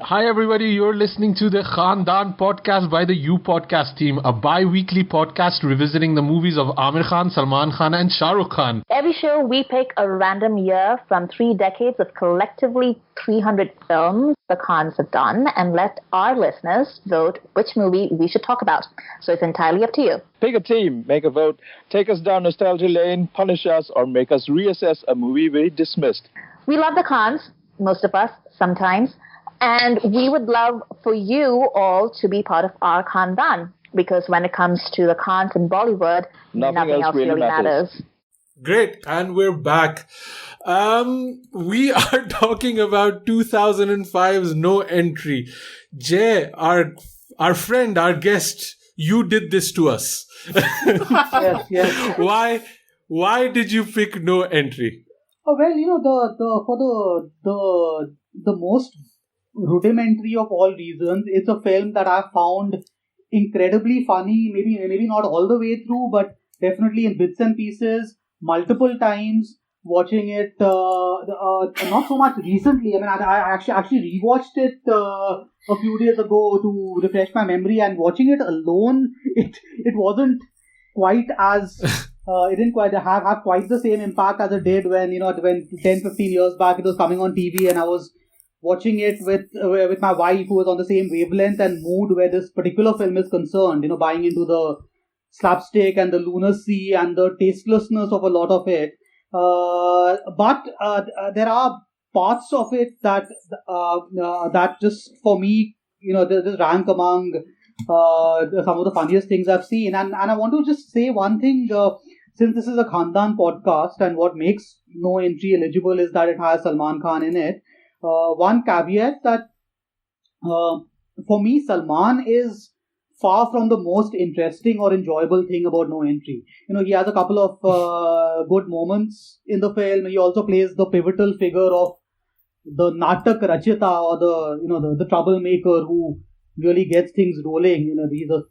Hi everybody, you're listening to the Khandaan podcast by the You Podcast team, a bi-weekly podcast revisiting the movies of Amir Khan, Salman Khan and Shah Rukh Khan. Every show we pick a random year from 3 decades of collectively 300 films the Khans have done and let our listeners vote which movie we should talk about. So it's entirely up to you. Pick a team, make a vote, take us down nostalgia lane, punish us, or make us reassess a movie we dismissed. We love the Khans, most of us, sometimes. And we would love for you all to be part of our Khandaan, because when it comes to the Khans in Bollywood, nothing else really matters. Great, and we're back. We are talking about 2005's No Entry. Jay, our friend, our guest, you did this to us. Yes. Why did you pick No Entry? Oh, well, you know, the most rudimentary of all reasons, it's a film that I found incredibly funny, maybe not all the way through, but definitely in bits and pieces, multiple times, watching it, not so much recently. I mean, I actually rewatched it a few days ago to refresh my memory, and watching it alone, it wasn't quite as, it didn't quite have quite the same impact as it did when 10, 15 years back it was coming on TV and I was watching it with my wife, who was on the same wavelength and mood where this particular film is concerned, buying into the slapstick and the lunacy and the tastelessness of a lot of it. But there are parts of it that just, for me, just rank among some of the funniest things I've seen. And I want to just say one thing, since this is a Khandaan podcast, and what makes No Entry eligible is that it has Salman Khan in it. One caveat that for me, Salman is far from the most interesting or enjoyable thing about No Entry. He has a couple of good moments in the film. He also plays the pivotal figure of the Natak Rachita, or the troublemaker who really gets things rolling. He's a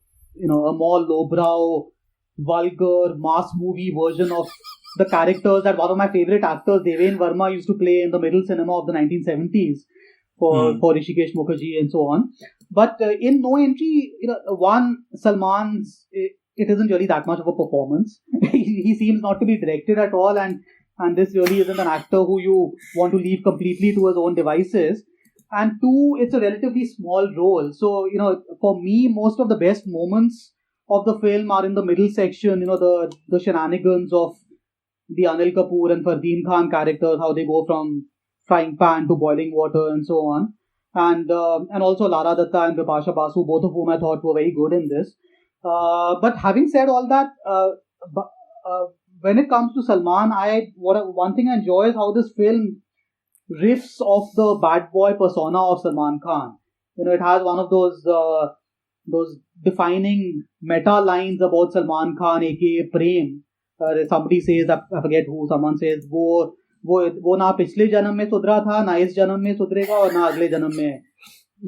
more lowbrow, vulgar, mass movie version of the characters that one of my favorite actors, Deven Verma, used to play in the middle cinema of the 1970s for Rishikesh Mukherjee and so on. But in No Entry, Salman's, it isn't really that much of a performance. he seems not to be directed at all, and this really isn't an actor who you want to leave completely to his own devices. And two, it's a relatively small role. So, for me, most of the best moments of the film are in the middle section, the shenanigans of the Anil Kapoor and Fardeen Khan characters, how they go from frying pan to boiling water and so on. And also Lara Dutta and Bipasha Basu, both of whom I thought were very good in this. But having said all that, when it comes to Salman, one thing I enjoy is how this film riffs off the bad boy persona of Salman Khan. It has one of those defining meta lines about Salman Khan, aka Prem. Somebody says, I forget who, someone says, वो ना पिछले जन्म में सुधरा था, ना इस जन्म में सुधरेगा और ना अगले जन्म में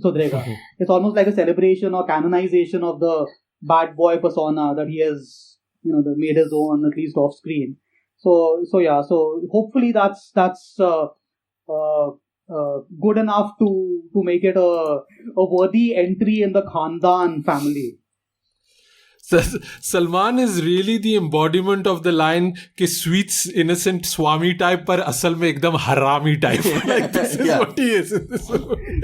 सुधरेगा. It's almost like a celebration or canonization of the bad boy persona that he has, made his own, at least off screen. So hopefully that's good enough to make it a worthy entry in the Khandaan family. Salman is really the embodiment of the line कि sweet's innocent Swami type पर असल में एकदम हरामी type. Like this is what he is in this movie.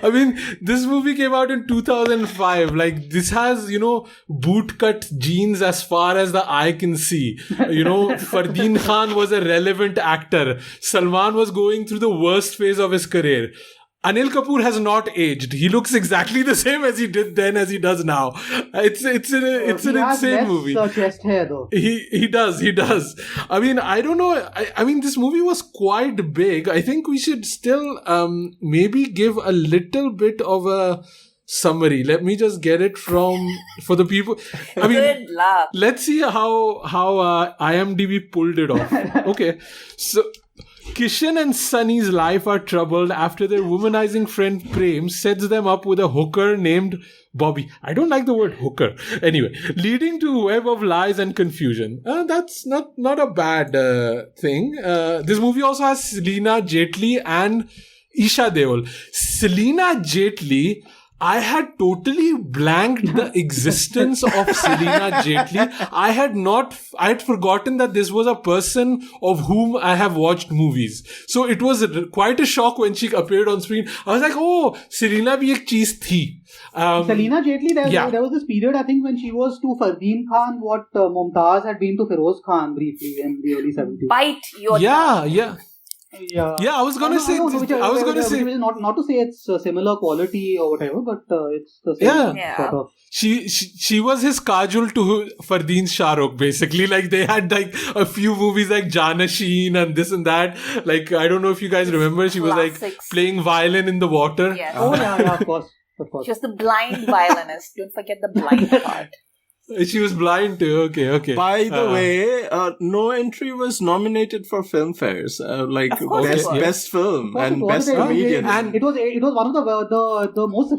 I mean, this movie came out in 2005. Like, this has, bootcut jeans as far as the eye can see. Fardeen Khan was a relevant actor. Salman was going through the worst phase of his career. Anil Kapoor has not aged. He looks exactly the same as he did then as he does now. It's an insane movie. Chest hair though. He does. I mean, I don't know. I mean, this movie was quite big. I think we should still maybe give a little bit of a summary. Let me just get it for the people. I mean, let's see how IMDb pulled it off. Okay, Kishan and Sunny's life are troubled after their womanizing friend Prem sets them up with a hooker named Bobby. I don't like the word hooker. Anyway, leading to a web of lies and confusion. That's not a bad thing. This movie also has Celina Jaitley and Esha Deol. Celina Jaitley, I had totally blanked the existence of Celina Jaitley. I had forgotten that this was a person of whom I have watched movies. So it was quite a shock when she appeared on screen. I was like, oh, Celina bhi ek cheez thi. Celina Jaitley, there was this period, I think, when she was to Fardeen Khan what Mumtaz had been to Feroz Khan briefly in the early 70s. Bite your Yeah, Yeah, I was gonna say. Not to say it's similar quality or whatever, but it's the same sort of. She was his Kajol to Fardeen's Shah Rukh, basically. Like they had like a few movies like Janasheen and this and that. Like I don't know if you guys remember, she was like playing violin in the water. Yes. Oh yeah, of course. She was the blind violinist. Don't forget the blind part. She was blind too. Okay. By the way, No Entry was nominated for filmfares, best film and best comedian. And it was one of the most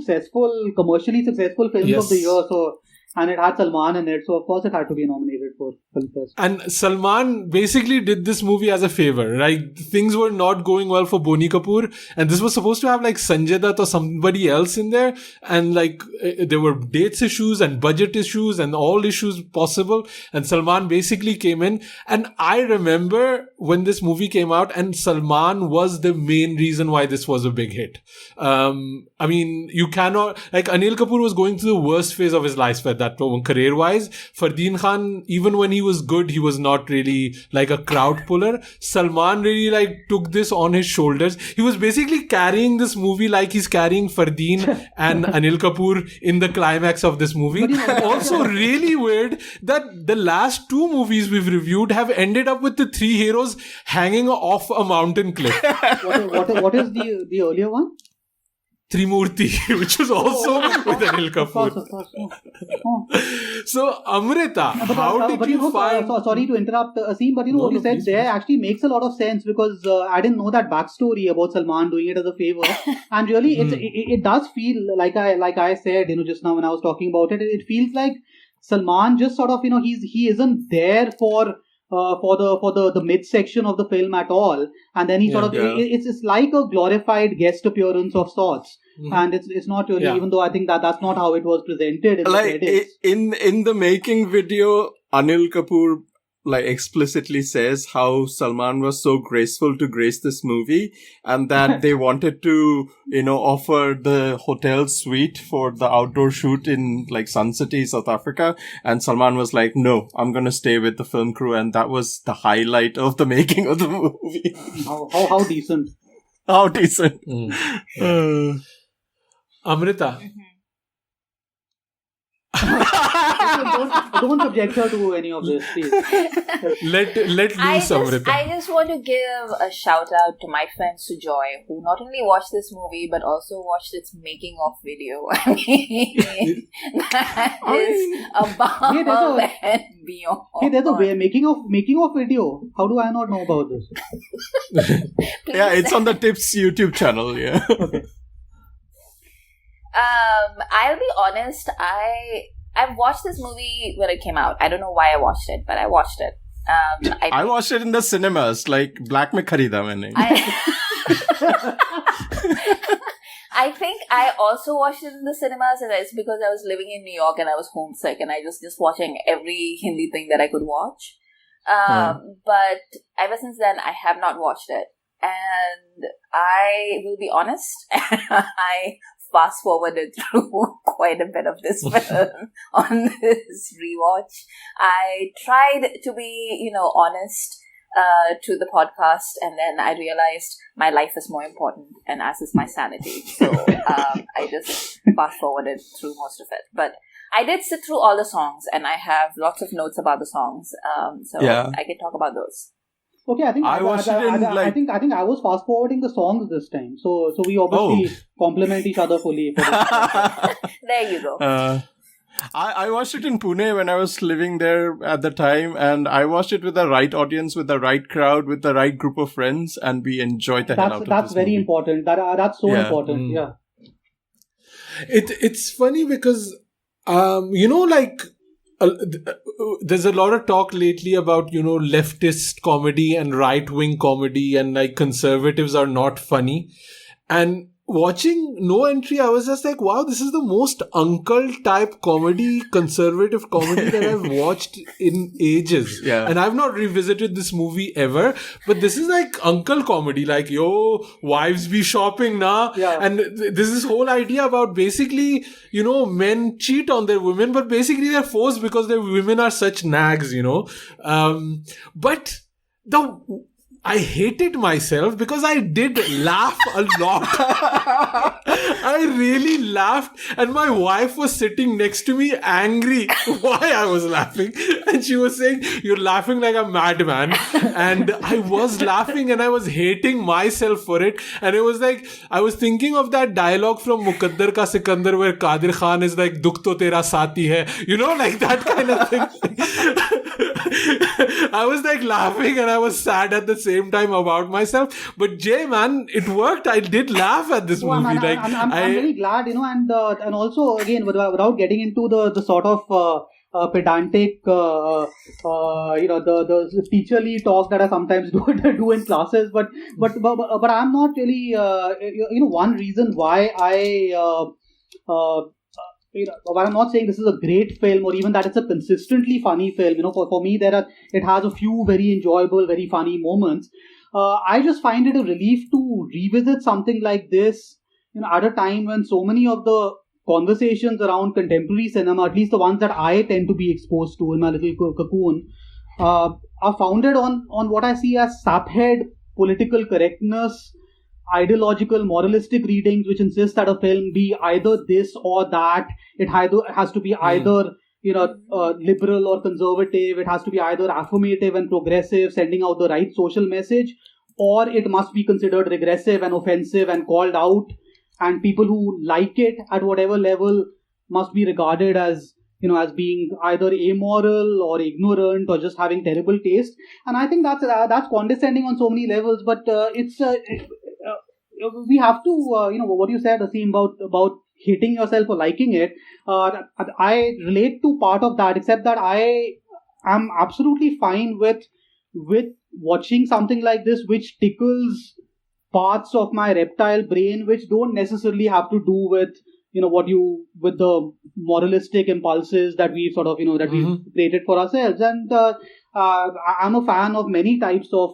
commercially successful films of the year. So, and it had Salman in it, so of course it had to be nominated for filmfare. And Salman basically did this movie as a favor, right? Things were not going well for Boni Kapoor, and this was supposed to have like Sanjay Dutt or somebody else in there, and like there were dates issues and budget issues and all issues possible, and Salman basically came in. And I remember when this movie came out, and Salman was the main reason why this was a big hit. I mean, you cannot, like Anil Kapoor was going through the worst phase of his life at that moment, career-wise. Fardeen Khan, even when he was good, he was not really like a crowd puller. Salman really like took this on his shoulders. He was basically carrying this movie like he's carrying Fardeen and Anil Kapoor in the climax of this movie. Also really weird that the last two movies we've reviewed have ended up with the three heroes hanging off a mountain cliff. What is the earlier one? Trimurti, which was also with Anil Kapoor. Of course. So, Amrita, how did you find... Sorry to interrupt, Aseem, but what you said there actually makes a lot of sense, because I didn't know that backstory about Salman doing it as a favor. And really, it does feel, like I said, just now when I was talking about it, it feels like Salman just sort of, he isn't there for the midsection of the film at all, and then he it's like a glorified guest appearance of sorts, and it's not really, even though I think that's not how it was presented in the credits. In the making video, Anil Kapoor explicitly says how Salman was so graceful to grace this movie, and that they wanted to offer the hotel suite for the outdoor shoot in Sun City, South Africa, and Salman was like, no, I'm gonna stay with the film crew, and that was the highlight of the making of the movie. How decent. How decent. Amrita. Don't subject her to any of this, please. Let loose, Amrita. I just want to give a shout out to my friend Sujoy, who not only watched this movie but also watched its making of video. I mean, that is above and beyond. Hey, there's a way making of video. How do I not know about this? Yeah, it's on the Tips YouTube channel. Yeah. Okay. I'll be honest, I watched this movie when it came out. I don't know why I watched it, but I watched it. I watched it in the cinemas, black mein kharida maine. I think I also watched it in the cinemas, and it's because I was living in New York and I was homesick, and I was just watching every Hindi thing that I could watch. But ever since then, I have not watched it. And I will be honest, I fast-forwarded through quite a bit of this film on this rewatch. I tried to be, honest to the podcast, and then I realized my life is more important, and as is my sanity. So I just fast-forwarded through most of it. But I did sit through all the songs, and I have lots of notes about the songs. So I can talk about those. Okay, I think I think I was fast forwarding the songs this time, so we obviously complement each other fully. There you go. I watched it in Pune when I was living there at the time, and I watched it with the right audience, with the right crowd, with the right group of friends, and we enjoyed the hell out of it. That's very important. That's so important. Yeah. It's funny because there's a lot of talk lately about leftist comedy and right wing comedy, and like conservatives are not funny. And watching No Entry, I was just like, wow, this is the most uncle type comedy, conservative comedy that I've watched in ages. Yeah. And I've not revisited this movie ever, but this is like uncle comedy, like, yo, wives be shopping now. Yeah. And there's this whole idea about basically, men cheat on their women, but basically they're forced because their women are such nags, but I hated myself because I did laugh a lot. I really laughed, and my wife was sitting next to me angry why I was laughing. And she was saying, "You're laughing like a madman." And I was laughing and I was hating myself for it. And it was like, I was thinking of that dialogue from Muqaddar Ka Sikandar where Qadir Khan is like, "Dukh to tera saathi hai." Like that kind of thing. I was like laughing and I was sad at the same time about myself. But Jay, man, it worked. I did laugh at this movie. I'm very glad, and also again without getting into the sort of pedantic, the teacherly talk that I sometimes do in classes, but I'm not really, one reason why why I'm not saying this is a great film or even that it's a consistently funny film. For me, it has a few very enjoyable, very funny moments. I just find it a relief to revisit something like this, at a time when so many of the conversations around contemporary cinema, at least the ones that I tend to be exposed to in my little cocoon, are founded on what I see as saphead political correctness, ideological, moralistic readings which insist that a film be either this or that. It has to be either liberal or conservative. It has to be either affirmative and progressive, sending out the right social message, or it must be considered regressive and offensive and called out. And people who like it at whatever level must be regarded as being either amoral or ignorant or just having terrible taste. And I think that's condescending on so many levels. But we have to, what you said, Aseem, about hating yourself or liking it. I relate to part of that, except that I am absolutely fine with watching something like this, which tickles parts of my reptile brain, which don't necessarily have to do with with the moralistic impulses that we've sort of that we've created for ourselves. And I'm a fan of many types of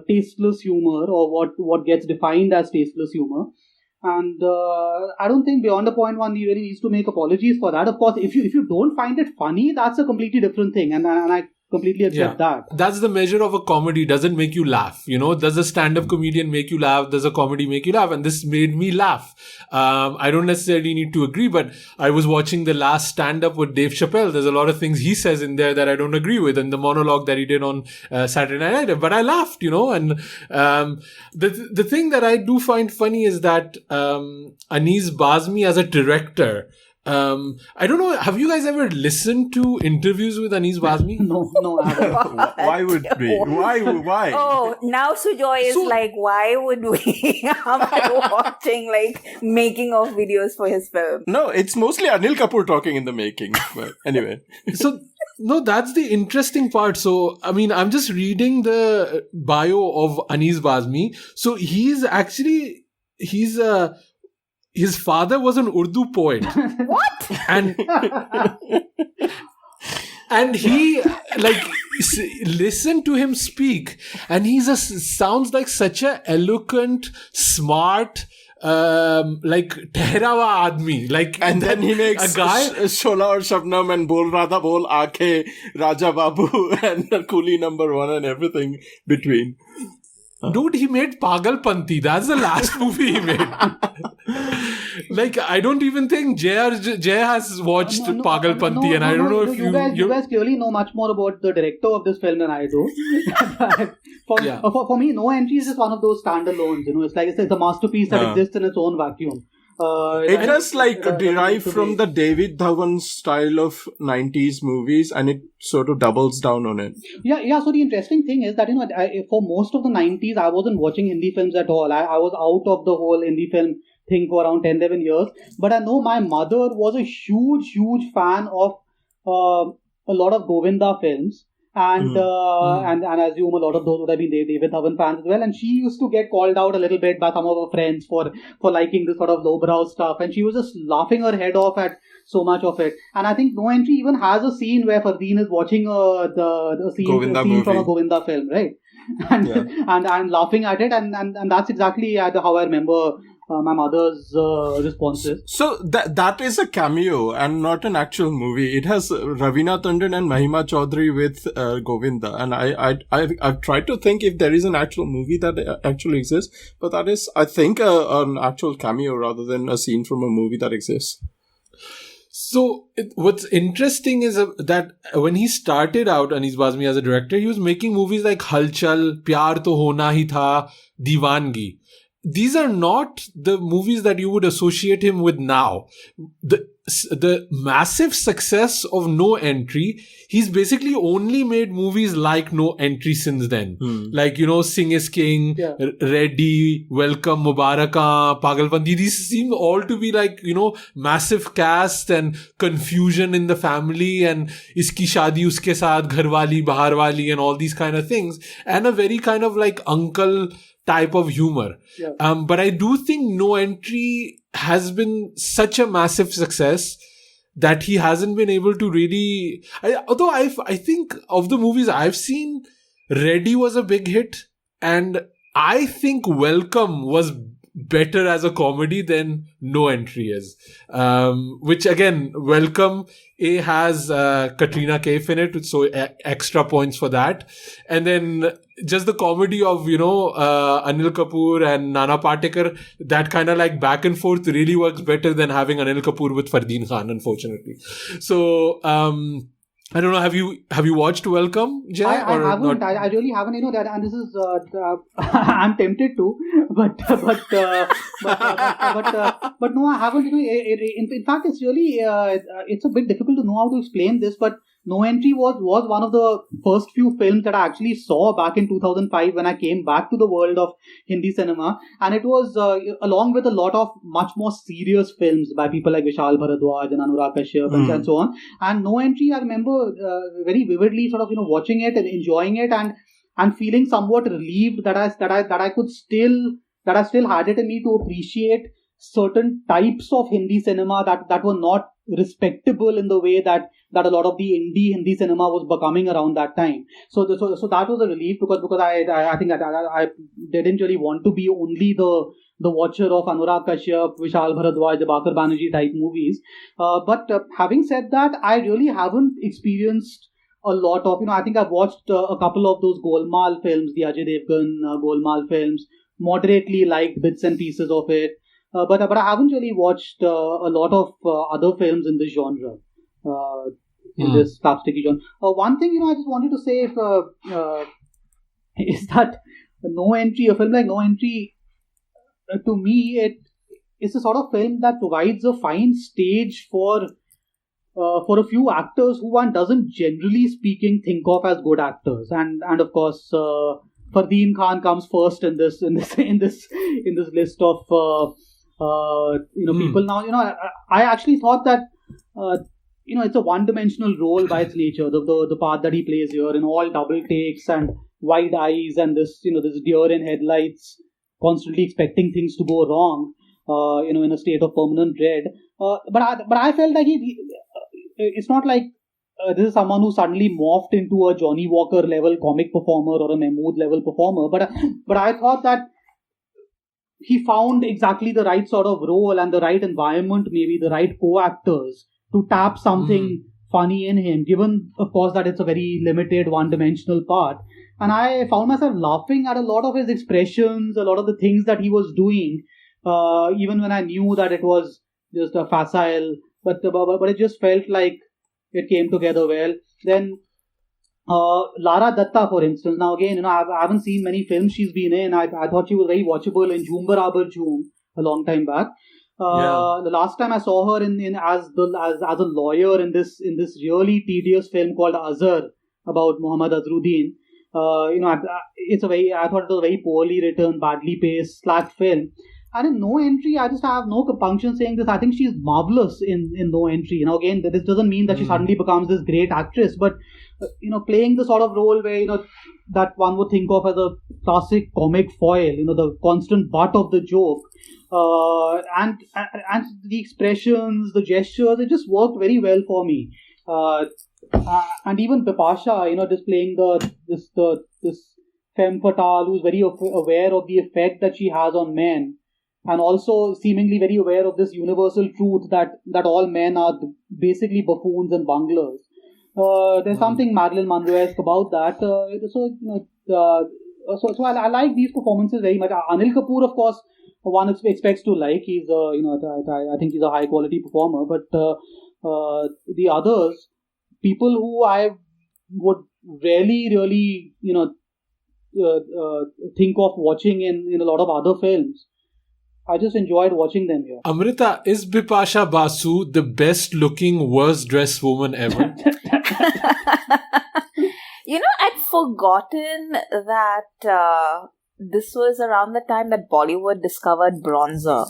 tasteless humor, or what gets defined as tasteless humor. And I don't think beyond a point one really needs to make apologies for that. Of course, if you don't find it funny, that's a completely different thing, and I completely accept that. That's the measure of a comedy. Does it make you laugh? Does a stand-up comedian make you laugh? Does a comedy make you laugh? And this made me laugh. I don't necessarily need to agree, but I was watching the last stand-up with Dave Chappelle. There's a lot of things he says in there that I don't agree with, and the monologue that he did on Saturday Night Live. But I laughed, and the thing that I do find funny is that Anees Bazmee as a director, I don't know, have you guys ever listened to interviews with Anees Bazmee? No, I haven't. Why would we? Why? Oh, now Sujoy is like, why would we? After watching making of videos for his film. No, it's mostly Anil Kapoor talking in the making. But anyway. No, that's the interesting part. So, I mean, I'm just reading the bio of Anees Bazmee. So his father was an Urdu poet. What? And he, listen to him speak. And sounds like such a eloquent, smart, Tehrawa Admi. And then he makes a guy, Shola aur Shabnam and Bol Radha Bol Aake, Raja Babu and Coolie number 1 and everything between. Dude, he made Pagalpanti. That's the last movie he made. I don't even think Jay has watched Pagalpanti, and I don't know if you guys clearly know much more about the director of this film than I do. For me, No Entry is just one of those standalones. It's a masterpiece that exists in its own vacuum. It has derived from the David Dhawan style of 90s movies, and it sort of doubles down on it. Yeah. So the interesting thing is that, for most of the 90s, I wasn't watching Hindi films at all. I was out of the whole Hindi film thing for around 10-11 years. But I know my mother was a huge fan of a lot of Govinda films. And I assume a lot of those would have been David Dhawan fans as well. And she used to get called out a little bit by some of her friends for liking this sort of lowbrow stuff. And she was just laughing her head off at so much of it. And I think No Entry even has a scene where Fardeen is watching the scene from a Govinda film, right? And I'm laughing at it. And that's exactly how I remember my mother's responses. So that is a cameo and not an actual movie. It has Ravina Tandon and Mahima Chaudhary with Govinda, and I've tried to think if there is an actual movie that actually exists, but that is, I think, an actual cameo rather than a scene from a movie that exists. So what's interesting is that when he started out, Anees Bazmee, as a director, he was making movies like Halchal, Pyar To Hona Hi Tha, Diwangi. These are not the movies that you would associate him with now. The massive success of No Entry, he's basically only made movies like No Entry since then. Like, Sing is King, Reddy, Welcome, Mubaraka, Pagalpandi. These seem all to be like, massive cast and confusion in the family and Iski Shaadi Uske Saath, Gharwali, Baharwali and all these kind of things. And a very kind of like uncle type of humor. But I do think No Entry has been such a massive success that he hasn't been able to really... Although I think of the movies I've seen, Reddy was a big hit, and I think Welcome was better as a comedy than No Entry is. Which again, Welcome has Katrina Kaif in it, so extra points for that. And then just the comedy of, Anil Kapoor and Nana Patekar, that kind of like back and forth really works better than having Anil Kapoor with Fardeen Khan, unfortunately. So, I don't know. Have you watched Welcome, Jay? I haven't. I really haven't. That, and this is. I'm tempted to, but no, I haven't. In fact, it's really. It's a bit difficult to know how to explain this, but No Entry was one of the first few films that I actually saw back in 2005 when I came back to the world of Hindi cinema, and it was along with a lot of much more serious films by people like Vishal Bharadwaj and Anurag Kashyap and so on. And No Entry, I remember very vividly, sort of watching it and enjoying it, and feeling somewhat relieved that I could still had it in me to appreciate certain types of Hindi cinema that were not respectable in the way that a lot of the indie Hindi cinema was becoming around that time. So that was a relief because I think I didn't really want to be only the watcher of Anurag Kashyap, Vishal Bharadwaj, Bakar Banerjee type movies. But having said that, I really haven't experienced a lot of, I think I've watched a couple of those Golmaal films, the Ajay Devgan Golmaal films, moderately liked bits and pieces of it. But I haven't really watched a lot of other films in this genre, in this slapsticky genre. One thing, I just wanted to say is that a film like No Entry, to me, it's a sort of film that provides a fine stage for a few actors who one doesn't, generally speaking, think of as good actors, and of course, Fardeen Khan comes first in this list of. People now, I actually thought that, it's a one-dimensional role by its nature, the part that he plays here in all double takes and wide eyes and this deer in headlights, constantly expecting things to go wrong, in a state of permanent dread. But I felt like it's not like this is someone who suddenly morphed into a Johnny Walker level comic performer or a Mahmood level performer. But I thought that he found exactly the right sort of role and the right environment, maybe the right co-actors to tap something funny in him, given, of course, that it's a very limited one-dimensional part. And I found myself laughing at a lot of his expressions, a lot of the things that he was doing, even when I knew that it was just a facile, but it just felt like it came together well. Then Lara Dutta, for instance. Now again, I haven't seen many films she's been in. I thought she was very watchable in Jhoom Barabar Jhoom a long time back. The last time I saw her in as a lawyer in this really tedious film called Azhar about Muhammad Azharuddin. I thought it was a very poorly written, badly paced, slack film. And in No Entry, I just have no compunction saying this. I think she's marvelous in No Entry. Again, this doesn't mean that she suddenly becomes this great actress, but playing the sort of role where that one would think of as a classic comic foil. The constant butt of the joke, and the expressions, the gestures, it just worked very well for me. And even Bipasha, displaying this femme fatale who's very aware of the effect that she has on men. And also seemingly very aware of this universal truth that all men are basically buffoons and bunglers. There's something Marilyn Monroe-esque about that. So I like these performances very much. Anil Kapoor, of course, one expects to like. He's I think he's a high quality performer. But the others, people who I would really think of watching in a lot of other films. I just enjoyed watching them here. Amrita, is Bipasha Basu the best looking, worst dressed woman ever? I'd forgotten that this was around the time that Bollywood discovered bronzer.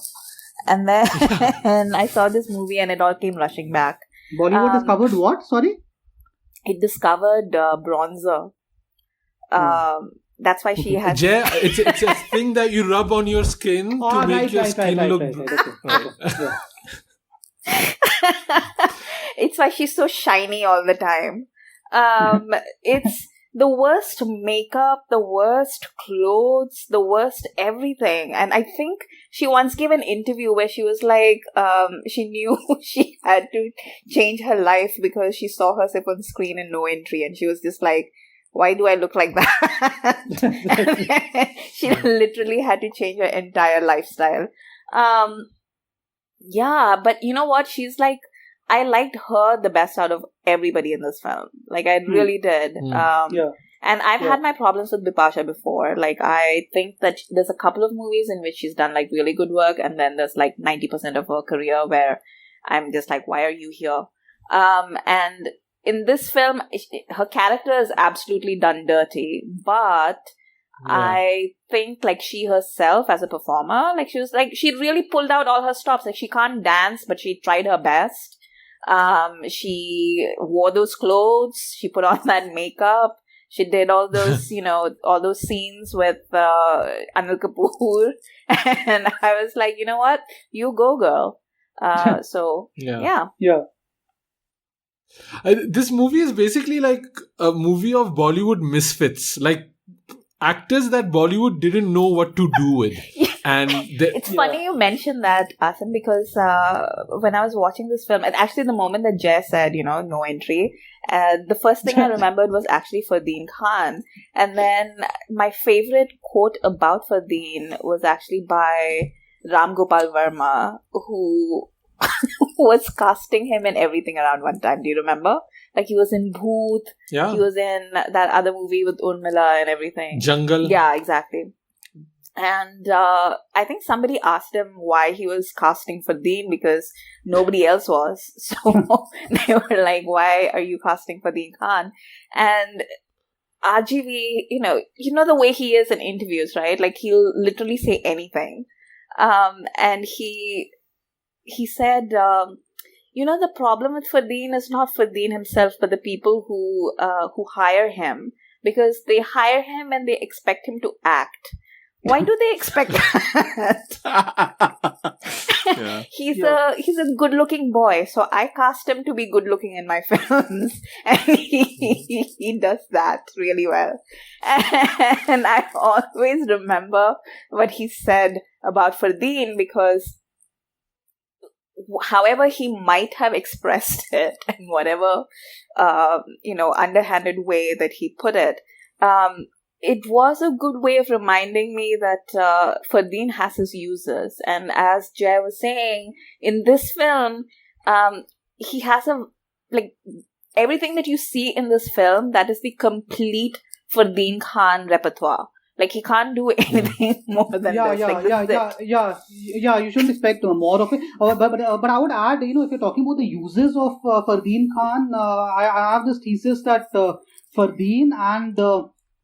And then I saw this movie and it all came rushing back. Bollywood discovered what? Sorry? It discovered bronzer. That's why she has... Jay, it's a thing that you rub on your skin to make your skin look... It's why she's so shiny all the time. It's the worst makeup, the worst clothes, the worst everything. And I think she once gave an interview where she was like, she knew she had to change her life because she saw herself on screen in No Entry. And she was just like, why do I look like that? She literally had to change her entire lifestyle. But you know what? She's like, I liked her the best out of everybody in this film. Like, I really did. And I've had my problems with Bipasha before. Like, I think that there's a couple of movies in which she's done, like, really good work. And then there's, like, 90% of her career where I'm just like, why are you here? And in this film, her character is absolutely done dirty. But I think, like, she herself as a performer, like, she was, like, she really pulled out all her stops. Like, she can't dance, but she tried her best. She wore those clothes. She put on that makeup. She did all those, all those scenes with Anil Kapoor. And I was like, you know what? You go, girl. This movie is basically like a movie of Bollywood misfits. Like, actors that Bollywood didn't know what to do with. And it's funny you mentioned that, Asim, because when I was watching this film, and actually the moment that Jay said, No Entry, the first thing I remembered was actually Fardeen Khan. And then my favorite quote about Fardeen was actually by Ram Gopal Verma, who was casting him in everything around one time. Do you remember? Like, he was in Bhoot. Yeah. He was in that other movie with Urmila and everything. Jungle. Yeah, exactly. And I think somebody asked him why he was casting Fardeen because nobody else was. So they were like, why are you casting Fardeen Khan? And RGV, you know the way he is in interviews, right? Like, he'll literally say anything. And he said, the problem with Fardeen is not Fardeen himself, but the people who hire him, because they hire him and they expect him to act. Why do they expect that? He's a good-looking boy, so I cast him to be good-looking in my films, and he does that really well. And I always remember what he said about Fardeen, because however he might have expressed it in whatever underhanded way that he put it, it was a good way of reminding me that Fardeen has his users. And as Jay was saying, in this film, he has everything that you see in this film, that is the complete Fardeen Khan repertoire. Like, he can't do anything more than this. You shouldn't expect more of it. But I would add, if you're talking about the uses of Fardeen Khan, I have this thesis that Fardeen and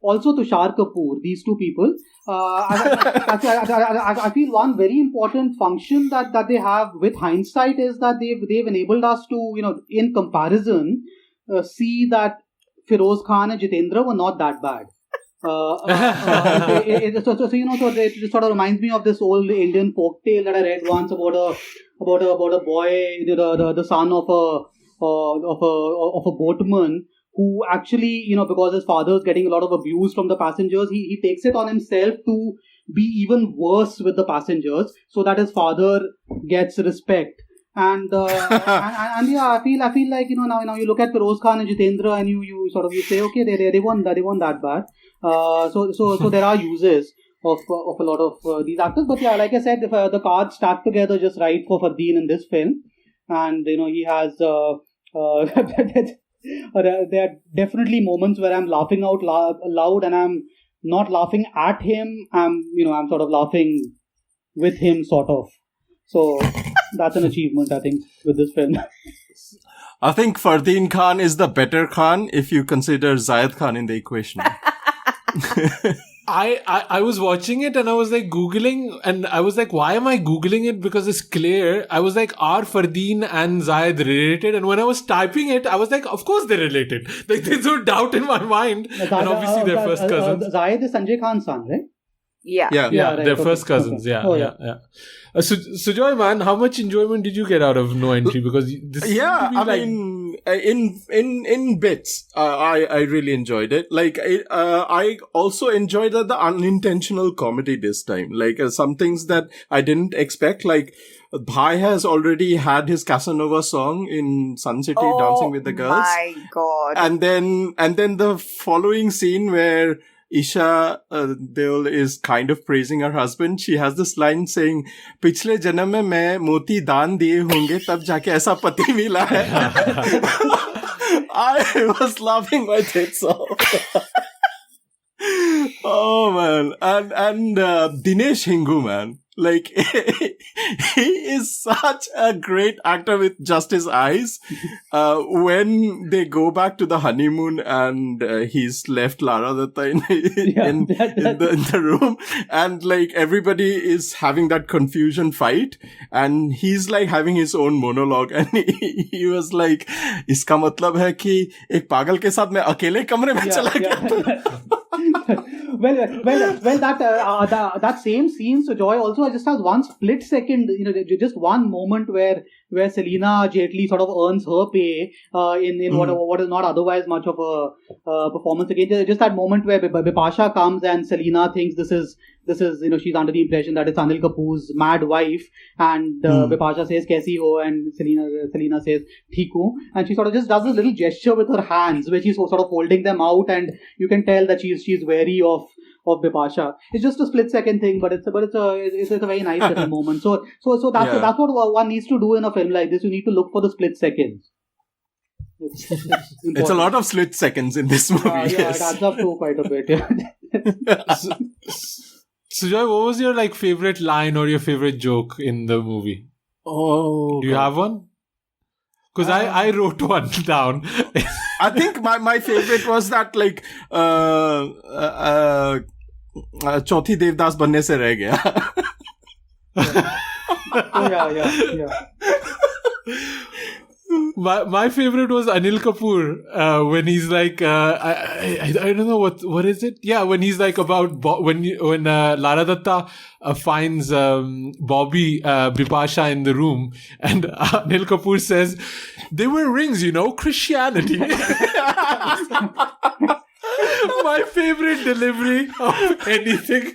also Tushar Kapoor, these two people, I feel one very important function that they have with hindsight is that they've enabled us to, in comparison, see that Feroz Khan and Jitendra were not that bad. So it sort of reminds me of this old Indian folktale that I read once about a boy, the son of a boatman, who actually, because his father is getting a lot of abuse from the passengers, he takes it on himself to be even worse with the passengers so that his father gets respect. And I feel like now you look at Feroz Khan and Jitendra and you say, okay, they weren't that bad. So there are uses of a lot of these actors, but yeah, like I said, if the cards stacked together just right for Fardeen in this film, and he has there are definitely moments where I'm laughing out loud, and I'm not laughing at him. I'm sort of laughing with him, sort of. So that's an achievement, I think, with this film. I think Fardeen Khan is the better Khan if you consider Zayed Khan in the equation. I was watching it and I was like Googling, and I was like, why am I Googling it? Because it's clear. I was like, are Fardeen and Zayed related? And when I was typing it, I was like, of course they're related. Like, there's no doubt in my mind. And obviously they're first cousins. Zayed is Sanjay Khan's son, right? Yeah, right, they're first cousins. Okay. Yeah. Sujoy, man, how much enjoyment did you get out of No Entry? Because this in bits, I really enjoyed it. Like, I also enjoyed the unintentional comedy this time. Like, some things that I didn't expect. Like, Bhai has already had his Casanova song in Sun City, Dancing with the Girls. Oh my God! And then the following scene where Esha Deol is kind of praising her husband. She has this line saying, "Pichhle janam mein main moti daan diye honge, tab jaake aisa pati mila hai." I was laughing my tits off. Oh man, and Dinesh Hingu, man. Like, he is such a great actor with just his eyes. When they go back to the honeymoon and he's left Lara Dutta in the room, and like everybody is having that confusion fight, and he's like having his own monologue, and he was like, "Iska matlab hai ki ek pagal ke sath main akele kamre mein chala gaya." Well, that same scene, Sujoy, also just has one split second, just one moment where Celina Jaitley sort of earns her pay in what is not otherwise much of a performance. Again, just that moment where Bipasha comes and Celina thinks this is she's under the impression that it's Anil Kapoor's mad wife, and Bipasha says "Kaisi ho?" and Celina says "Theek hu," and she sort of just does this little gesture with her hands where she's sort of holding them out, and you can tell that she's wary of Bipasha. It's just a split second thing, but it's a very nice little moment. So that's what one needs to do in a film like this. You need to look for the split seconds. It's a lot of split seconds in this movie. Yes. It adds up to quite a bit. Yeah. Sujoy, what was your favorite line or your favorite joke in the movie? Oh, do you have one? Because I wrote one down. I think my favorite was that चौथी देवदास बनने से रह गया. Yeah. My favorite was Anil Kapoor when he's like I don't know what is it? Yeah, when he's like about when Lara Dutta finds Bobby Bipasha in the room, and Anil Kapoor says they wear rings, Christianity. My favorite delivery of anything,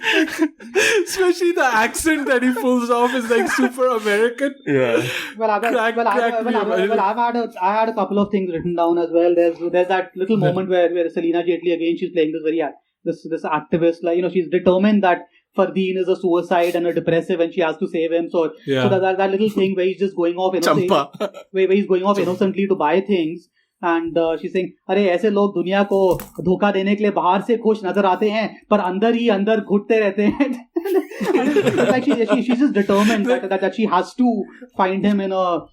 especially the accent that he pulls off, is like super American. Yeah. I had a couple of things written down as well. There's that little moment where Celina Jaitley, again, she's playing this activist, she's determined that Fardeen is a suicide and a depressive, and she has to save him. So that little thing where he's just going off innocently to buy things. and she's saying, अरे ऐसे लोग दुनिया को धोखा देने के लिए बाहर से खुश नजर आते हैं पर अंदर ही अंदर घुटते रहते हैं. It's like she's just determined that she has to find him in a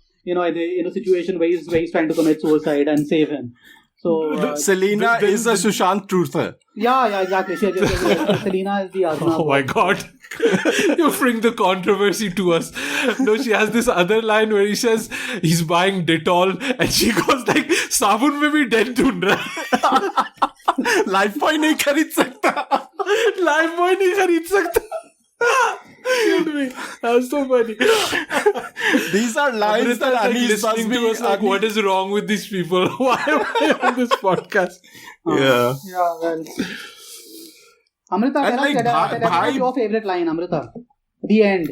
situation where he's trying to commit suicide and save him. So Celina is a Sushant truther. Yeah, exactly. Celina is the Azna. Oh my God. You bring the controversy to us. No, she has this other line where he says he's buying Dettol and she goes like, साबुन में भी date ढूंढ रहा है. Life boy नहीं खरीद सकता. Life boy नहीं खरीद सकता. That's so funny. These are lines that Anees Bazmee was like, what is wrong with these people? Why am I on this podcast? Yeah, well. Amrita, tell us your favorite line, Amrita. The end.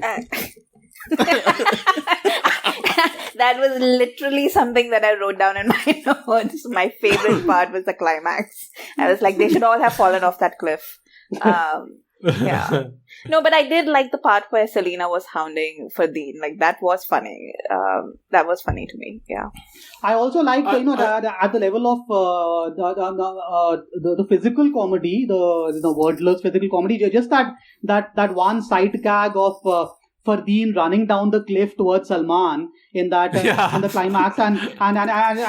That was literally something that I wrote down in my notes. My favorite part was the climax. I was like, they should all have fallen off that cliff. Yeah. No, but I did like the part where Celina was hounding Fardeen. Like, that was funny. That was funny to me. Yeah. I also like, at the level of the physical comedy, the wordless physical comedy, just that one sight gag of Fardeen running down the cliff towards Salman in that in the climax, and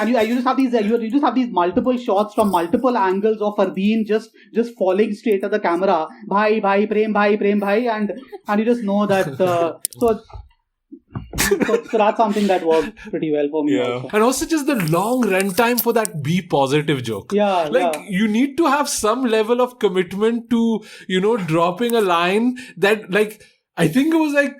you just have these multiple shots from multiple angles of Fardeen just falling straight at the camera, bhai prem bhai, and you just know that so that's something that worked pretty well for me. Also. And also just the long runtime for that be positive joke. You need to have some level of commitment to dropping a line that I think it was like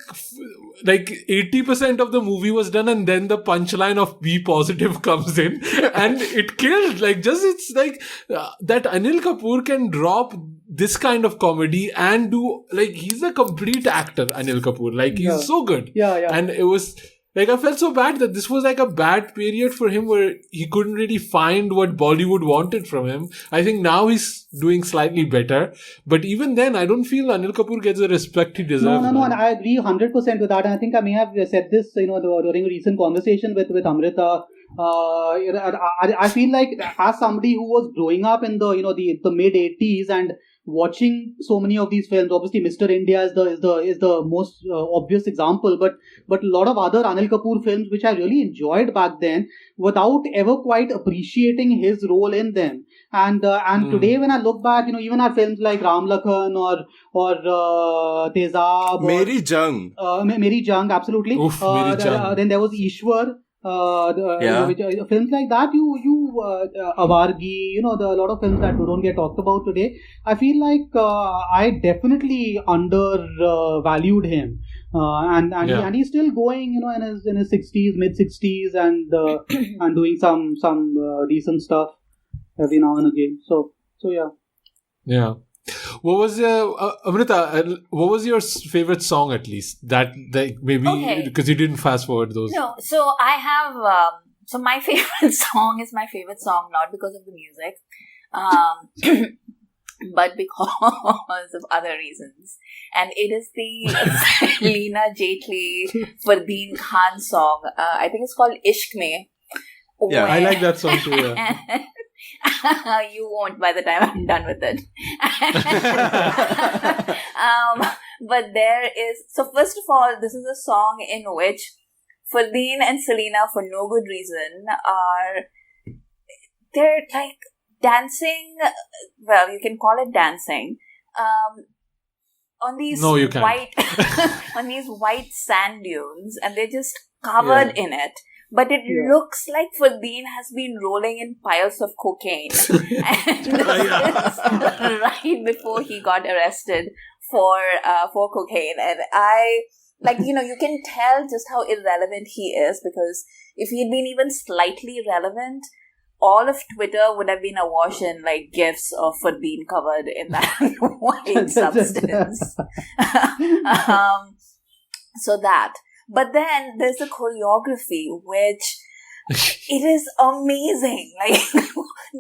80% of the movie was done, and then the punchline of be positive comes in and it killed. It's like that Anil Kapoor can drop this kind of comedy and do, he's a complete actor, Anil Kapoor. He's so good. And it was I felt so bad that this was a bad period for him where he couldn't really find what Bollywood wanted from him. I think now he's doing slightly better. But even then, I don't feel Anil Kapoor gets the respect he deserves. No, and I agree 100% with that. And I think I may have said this, during a recent conversation with Amrita. I feel like as somebody who was growing up in the mid 80s and watching so many of these films, obviously Mr. India is the most obvious example, but a lot of other Anil Kapoor films which I really enjoyed back then without ever quite appreciating his role in them. And today when I look back, even at films like Ram Lakhan or Tezab, Meri Jung, absolutely. Oof, Meri Jung. Then there was Ishwar. Films like that, Avargi, a lot of films that don't get talked about today. I feel like I definitely undervalued him, and he's still going, in his 60s, mid 60s, and doing some decent stuff every now and again. So yeah. Yeah. What was Amrita? What was your favorite song, at least? That maybe because you didn't fast forward those. No, so I have. So my favorite song is my favorite song, not because of the music, but because of other reasons. And it is the Celina Jaitley Fardeen Khan song. I think it's called Ishq Mein. Yeah, I like that song too. Yeah. You won't by the time I'm done with it. But there is... So first of all, this is a song in which Fardeen and Celina, for no good reason, they're dancing... Well, you can call it dancing. On these white... on these white sand dunes, and they're just covered in it. But it looks like Fardeen has been rolling in piles of cocaine. And this is right before he got arrested for cocaine. And you can tell just how irrelevant he is, because if he'd been even slightly relevant, all of Twitter would have been awash in gifs of Fardeen covered in that white substance. So that. But then there's the choreography, which it is amazing.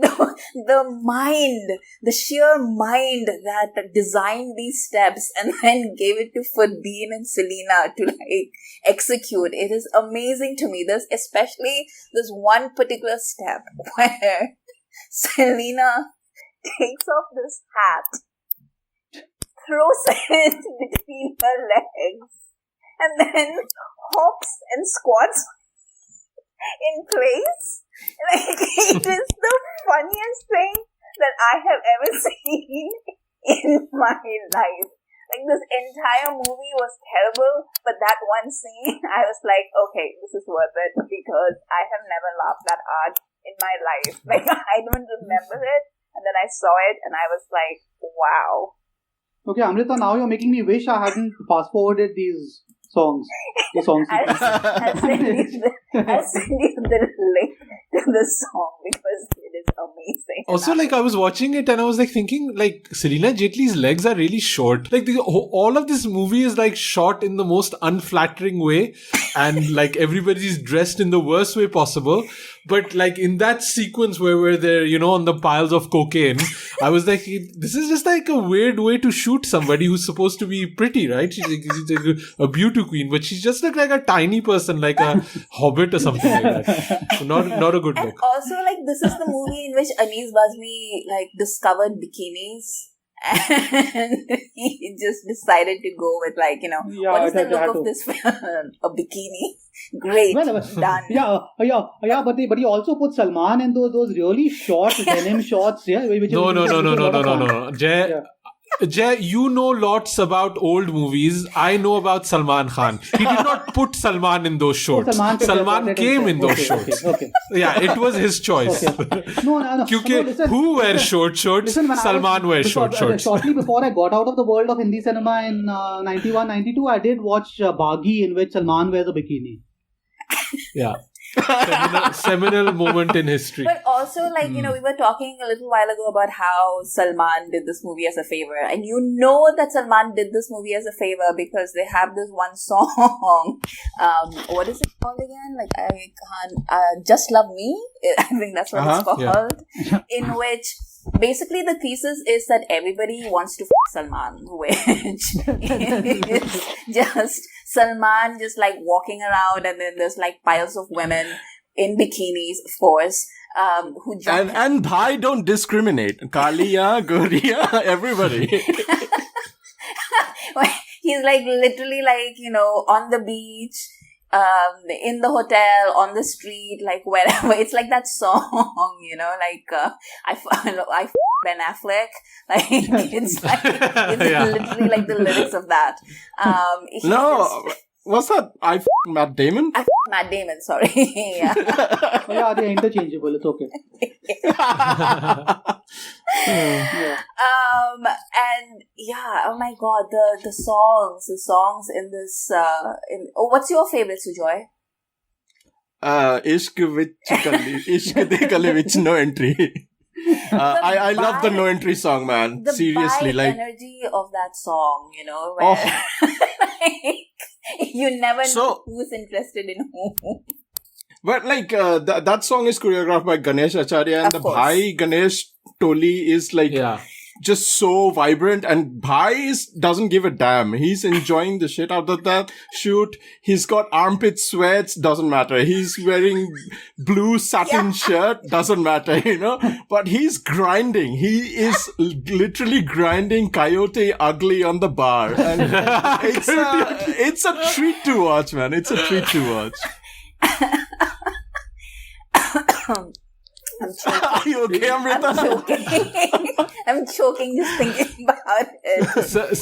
the sheer mind that designed these steps and then gave it to Fardeen and Celina to like execute. It is amazing to me. There's especially this one particular step where Celina takes off this hat, throws it between her legs, and then hops and squats in place. Like, it is the funniest thing that I have ever seen in my life. Like, this entire movie was terrible, but that one scene, I was like, okay, this is worth it, because I have never laughed that hard in my life. Like, I don't remember it, and then I saw it, and I was like, wow. Okay, Amrita, now you're making me wish I hadn't fast-forwarded these songs. I'll send you the link to the song because it is amazing. Also, like, I was watching it and I was like thinking, like, Celina Jaitley's legs are really short. Like, all of this movie is like shot in the most unflattering way, and like everybody's dressed in the worst way possible. But like in that sequence where they're, you know, on the piles of cocaine, I was like, this is just like a weird way to shoot somebody who's supposed to be pretty, right? She's like a beauty queen, but she's just like a tiny person, like a hobbit or something like that. So not a good look. And also, like, this is the movie in which Anees Bazmee like discovered bikinis. And he just decided to go with, like, you know, what is the look of this film? A bikini. Great. Done. Yeah, but he also put Salman in those really short denim shorts. Yeah, No. Jay, you know lots about old movies. I know about Salman Khan. He did not put Salman in those shorts. Salman came in those shorts. Okay. Yeah, it was his choice. Okay. No. Because who wears short shorts? Salman wears short shorts. Shortly before I got out of the world of Hindi cinema in 91, 92, I did watch Baghi, in which Salman wears a bikini. Yeah. Seminal moment in history. But also, like, you know, we were talking a little while ago about how Salman did this movie as a favor. And you know that Salman did this movie as a favor because they have this one song. What is it called again? Like, I can't... Just Love Me? I think that's what it's called. Yeah. In which... Basically, the thesis is that everybody wants to Salman, which is just Salman just like walking around, and then there's like piles of women in bikinis, of course, who jump. And Bhai don't discriminate. Kaliya, Goriya, everybody. He's like literally like, you know, on the beach, in the hotel, on the street, like wherever. It's like that song, you know, like I Ben Affleck. Like it's like literally like the lyrics of that. What's that? Matt Damon? Matt Damon, sorry. Yeah. Yeah, they're interchangeable. It's okay. Yeah. And yeah, oh my god, the songs in this what's your favorite, Sujoy? Ishq de Kale Vich No Entry. I love the No Entry song, man. The seriously, like energy of that song, you know, where like, you never know who's interested in who. But like that song is choreographed by Ganesh Acharya, and the Bhai Ganesh Toli is like just so vibrant, and Bhai doesn't give a damn. He's enjoying the shit out of that shoot. He's got armpit sweats, doesn't matter. He's wearing blue satin shirt, doesn't matter, you know. But he's grinding. He is literally grinding Coyote Ugly on the bar, and it's a treat to watch, man. It's a treat to watch. I'm choking. Are you okay, Amrita? I'm choking just thinking about it.